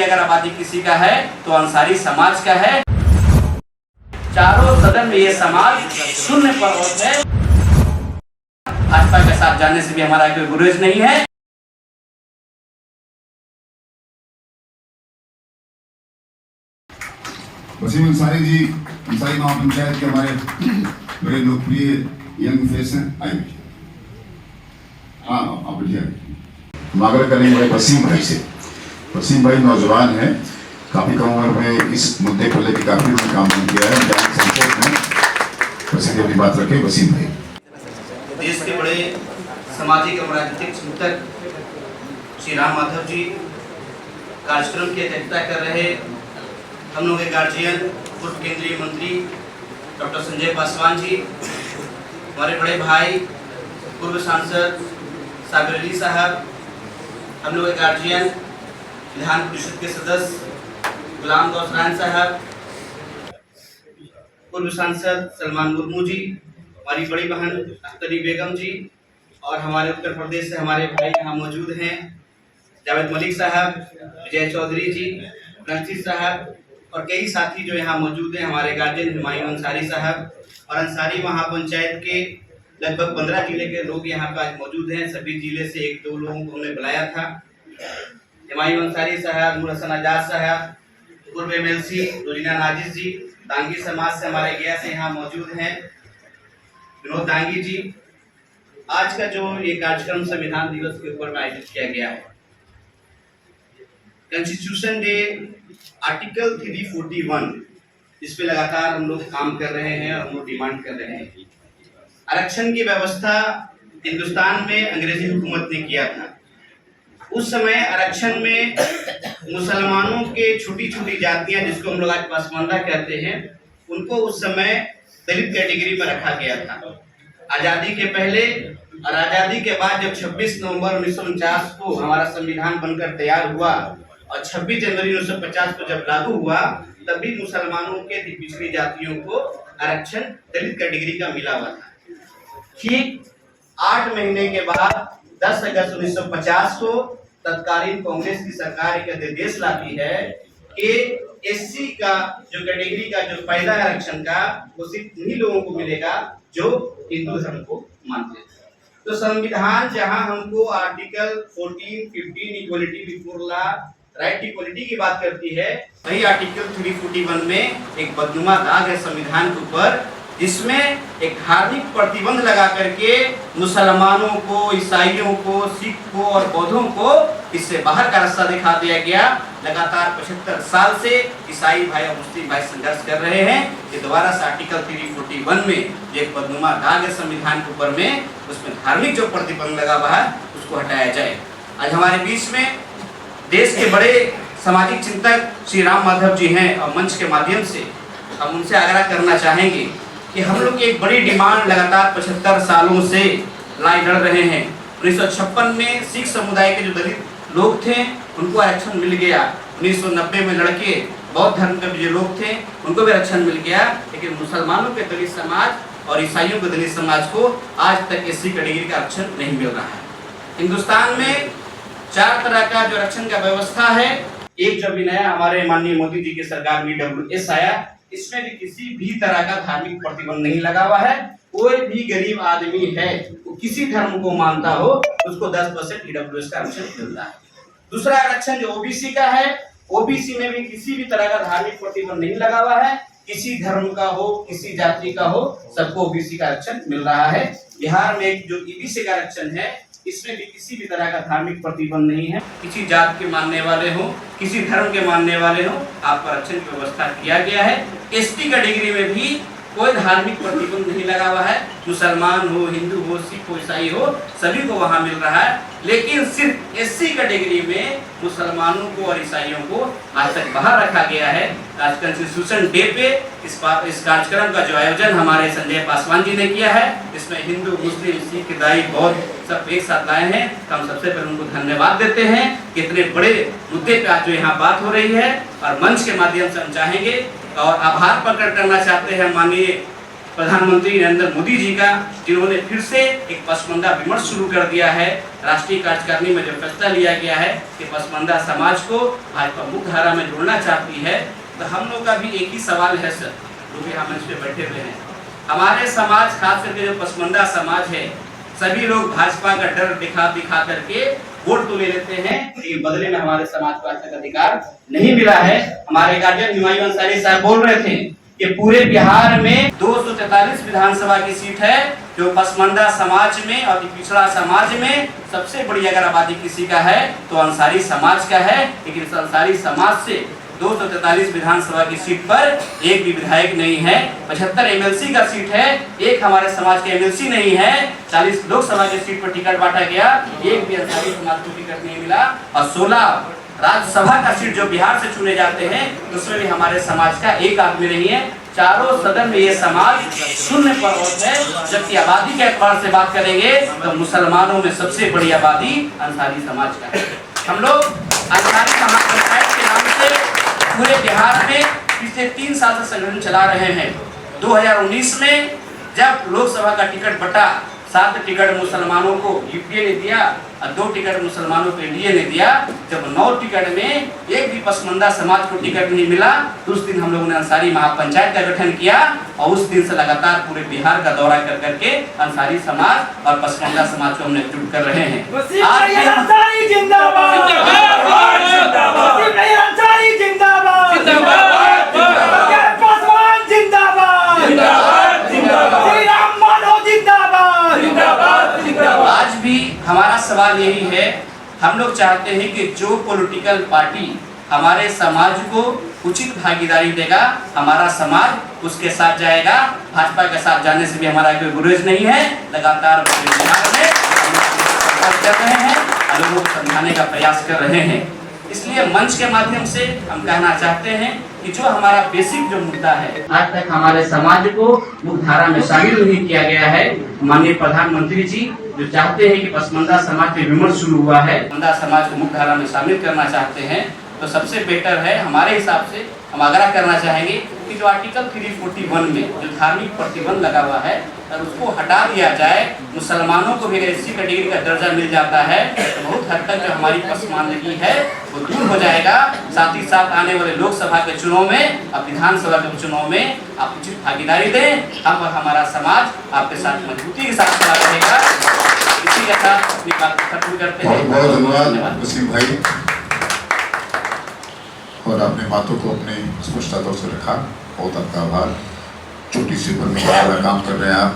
बड़ी अगर आबादी किसी का है तो अंसारी समाज का है। चारों सदन में ये समाज शून्य पर होता है। भाजपा के साथ जाने से भी हमारा कोई गुरेज नहीं है। वसीम अंसारी जी अंसारी महापंचायत के हमारे बड़े लोकप्रिय यंग फेस हैं। आइए आप बढ़िया हम आग्रह करेंगे वसीम भाई से। वसीम भाई नौजवान हैं, काफी कम उम्र में इस मुद्दे को लेकर काफी उन्होंने काम किया है। संसद में वसीम जी अपनी बात रखें। वसीम भाई देश के बड़े सामाजिक और राजनीतिक चिंतक श्री राम माधव जी कार्यक्रम की अध्यक्षता कर रहे। हम लोग के गार्जियन पूर्व केंद्रीय मंत्री डॉक्टर संजय पासवान जी, हमारे बड़े भाई पूर्व सांसद साबिर अली साहब, हम लोग के गार्जियन विधान परिषद के सदस्य गुलाम गौसरान साहब, पूर्व सांसद सलमान मुर्मू जी, हमारी बड़ी बहन अख्तरी बेगम जी, और हमारे उत्तर प्रदेश से हमारे भाई यहाँ मौजूद हैं जावेद मलिक साहब, विजय चौधरी जी, रंजीत साहब, और कई साथी जो यहाँ मौजूद हैं। हमारे गार्जियन हुमायूं अंसारी साहब और अंसारी महापंचायत के लगभग 15 जिले के लोग यहाँ पर आज मौजूद हैं। सभी जिले से 1-2 लोगों को हमने बुलाया था। हुमायूं अंसारी साहब, नूर हसन आजाद साहब, पूर्व MLC रोजीना नाजिर जी, दांगी समाज से हमारे गया से यहाँ मौजूद हैं विनोद दांगी जी। आज का जो ये कार्यक्रम संविधान दिवस के ऊपर आयोजित किया गया है, कॉन्स्टिट्यूशन डे आर्टिकल 341, इस पे लगातार हम लोग काम कर रहे हैं और हम लोग डिमांड कर रहे हैं। आरक्षण की व्यवस्था हिंदुस्तान में अंग्रेजी हुकूमत ने किया था। उस समय आरक्षण में मुसलमानों के छोटी छोटी जातियां, जिसको हम लोग आज पसमानदा कहते हैं, उनको उस समय दलित कैटेगरी में रखा गया था। आजादी के पहले और आजादी के बाद जब 26 नवंबर 1949 को हमारा संविधान बनकर तैयार हुआ और 26 जनवरी 1950 को जब लागू हुआ, तभी मुसलमानों के पिछड़ी जातियों को आरक्षण दलित कैटेगरी का मिला हुआ था। ठीक 8 महीने के बाद 10 अगस्त 1950 को तत्कालीन कांग्रेस की सरकार एक निर्देश लाती है कि SC का जो कैटेगरी का जो फायदा है आरक्षण का, वो सिर्फ उन्हीं लोगों को मिलेगा जो हिंदू धर्म को मानते हैं। तो संविधान जहां हमको article 14, 15 equality before law, right equality की बात करती है, वही आर्टिकल 341 में एक बदनुमा दाग है संविधान के ऊपर, जिसमें एक धार्मिक प्रतिबंध लगा करके मुसलमानों को, ईसाइयों को, सिख को और बौद्धों को इससे बाहर का रास्ता दिखा दिया गया। लगातार 75 साल से ईसाई भाई और मुस्लिम भाई संघर्ष कर रहे हैं कि दोबारा से आर्टिकल 341 में एक बदनुमा दाग है संविधान के ऊपर में, उसमें धार्मिक जो प्रतिबंध लगा हुआ है उसको हटाया जाए। आज हमारे बीच में देश के बड़े सामाजिक चिंतक श्री राम माधव जी हैं और मंच के माध्यम से हम उनसे आग्रह करना चाहेंगे कि हम लोग की एक बड़ी डिमांड लगातार 75 सालों से लड़ाई लड़ रहे हैं। 1956 में सिख समुदाय के जो दलित लोग थे उनको आरक्षण मिल गया। 1990 में लड़के बौद्ध धर्म के जो लोग थे उनको भी आरक्षण मिल गया, लेकिन मुसलमानों के दलित समाज और ईसाइयों के दलित समाज को आज तक SC कैटेगरी का आरक्षण नहीं मिल रहा है। हिंदुस्तान में 4 तरह का जो आरक्षण का व्यवस्था है। एक जो भी नया हमारे माननीय मोदी जी की सरकार में EWS आया, इसमें भी किसी भी तरह का धार्मिक प्रतिबंध नहीं लगा हुआ है। कोई भी गरीब आदमी है, वो किसी धर्म को मानता हो, उसको 10% EWS का आरक्षण मिलता है। दूसरा आरक्षण जो OBC का है, OBC में भी किसी भी तरह का धार्मिक प्रतिबंध नहीं लगा हुआ है। किसी धर्म का हो, किसी जाति का हो, सबको OBC का आरक्षण मिल रहा है। बिहार में एक जो EBC का आरक्षण है, इसमें भी किसी भी तरह का धार्मिक प्रतिबंध नहीं है। किसी जात के मानने वाले हो, किसी धर्म के मानने वाले हो, आपको आरक्षण की व्यवस्था किया गया है। ST कैटेगरी में भी कोई धार्मिक प्रतिबंध नहीं लगा हुआ है। मुसलमान हो, हिंदू हो, सिख हो, ईसाई हो, सभी को वहां मिल रहा है। लेकिन सिर्फ SC कैटेगरी में मुसलमानों को और ईसाइयों को आज तक बाहर रखा गया है। आज कॉन्स्टिट्यूशन डे पे इस कार्यक्रम का जो आयोजन हमारे संजय पासवान जी ने किया है, इसमें हिंदू, मुस्लिम, सिख, ईसाई, बौद्ध सब एक साथ आए हैं। तो हम सबसे पहले उनको धन्यवाद देते हैं कि इतने बड़े मुद्दे पे आज जो यहाँ बात हो रही है, और मंच के माध्यम से हम चाहेंगे और आभार प्रकट करना चाहते हैं माननीय प्रधानमंत्री नरेंद्र मोदी जी का, जिन्होंने फिर से एक पसमानदा विमर्श शुरू कर दिया है। राष्ट्रीय कार्यकारिणी में जो फैसला लिया गया है कि पसमानदा समाज को भाजपा मुख्य धारा में जोड़ना चाहती है, तो हम लोग का भी एक ही सवाल है सर, जो भी हम इस पे बैठे हुए हैं। हमारे समाज, खास करके जो पसमानदा समाज है, सभी लोग भाजपा का डर दिखा करके वोट तो ले लेते हैं, लेकिन बदले में हमारे समाज को आज तक अधिकार नहीं मिला है। हमारे गार्जियन हुमायूं अंसारी साहब बोल रहे थे कि पूरे बिहार में 243 विधानसभा की सीट है, जो पसमानदा समाज में और पिछड़ा समाज में सबसे बड़ी अगर आबादी किसी का है तो अंसारी समाज का है। लेकिन इस अंसारी समाज से 243 विधानसभा की सीट पर एक भी विधायक नहीं है। 75 एमएलसी का सीट है, एक हमारे समाज के एमएलसी नहीं है। 40 लोकसभा की सीट पर टिकट बांटा गया, एक भी अंसारी समाज को टिकट नहीं मिला। और 16 राज्यसभा का सीट जो बिहार से चुने जाते हैं, उसमें भी हमारे समाज का एक आदमी नहीं है। चारों सदन में ये समाज शून्य पर होता है। जबकि आबादी के एतबार से बात करेंगे तो मुसलमानों में सबसे बड़ी आबादी अंसारी समाज का है। हम लोग अंसारी समाज पंचायत के नाम से पूरे बिहार में पिछले 3 साल से संगठन चला रहे हैं। 2019 में जब लोकसभा का टिकट बटा, 7 टिकट मुसलमानों को यूपीए ने दिया और 2 टिकट मुसलमानों को एनडीए ने दिया। जब 9 टिकट में एक भी पसमानदा समाज को टिकट नहीं मिला, तो उस दिन हम लोगों ने अंसारी महापंचायत का गठन किया और उस दिन से लगातार पूरे बिहार का दौरा कर करके अंसारी समाज और पसमानदा समाज को हमने एकजुट कर रहे हैं। अंसारी जिंदाबाद, अंसारी जिंदाबाद, पासवान जिंदाबाद, श्री राम माधव जिंदाबाद। आज भी हमारा सवाल यही है, हम लोग चाहते हैं कि जो पॉलिटिकल पार्टी हमारे समाज को उचित भागीदारी देगा, हमारा समाज उसके साथ जाएगा। भाजपा के साथ जाने से भी हमारा कोई गुरेज नहीं है। लगातार बिहार में कर रहे हैं, लोगों को समझाने का प्रयास कर रहे हैं। इसलिए मंच के माध्यम से हम कहना चाहते हैं कि जो हमारा बेसिक जो मुद्दा है, आज तक हमारे समाज को मुख्य धारा में शामिल नहीं किया गया है। माननीय प्रधानमंत्री जी जो चाहते हैं कि पसमानदा समाज पे विमर्श शुरू हुआ है, पसमानदा समाज को मुख्य धारा में शामिल करना चाहते हैं, तो सबसे बेहतर है हमारे हिसाब से हम आग्रह करना चाहेंगे कि जो आर्टिकल 341 में जो धार्मिक प्रतिबंध लगा हुआ है, अगर उसको हटा दिया जाए, मुसलमानों को भी अगर एससी कैटेगरी का दर्जा मिल जाता है तो बहुत हद तक जो हमारी पसमानदगी है वो दूर हो जाएगा। साथ ही साथ आने वाले लोकसभा के चुनाव में और विधानसभा के चुनाव में आप उचित भागीदारी दें। हम और हमारा समाज आपके साथ मजबूती के साथ खड़ा रहेगा। इसी के साथ अपनी बात खत्म करते हैं। बहुत बहुत धन्यवाद वसीम भाई, और आपने बातों को अपने स्पष्टता से रखा। बहुत आपका आभार। छोटी सी भूमिका वाला काम कर रहे हैं आप।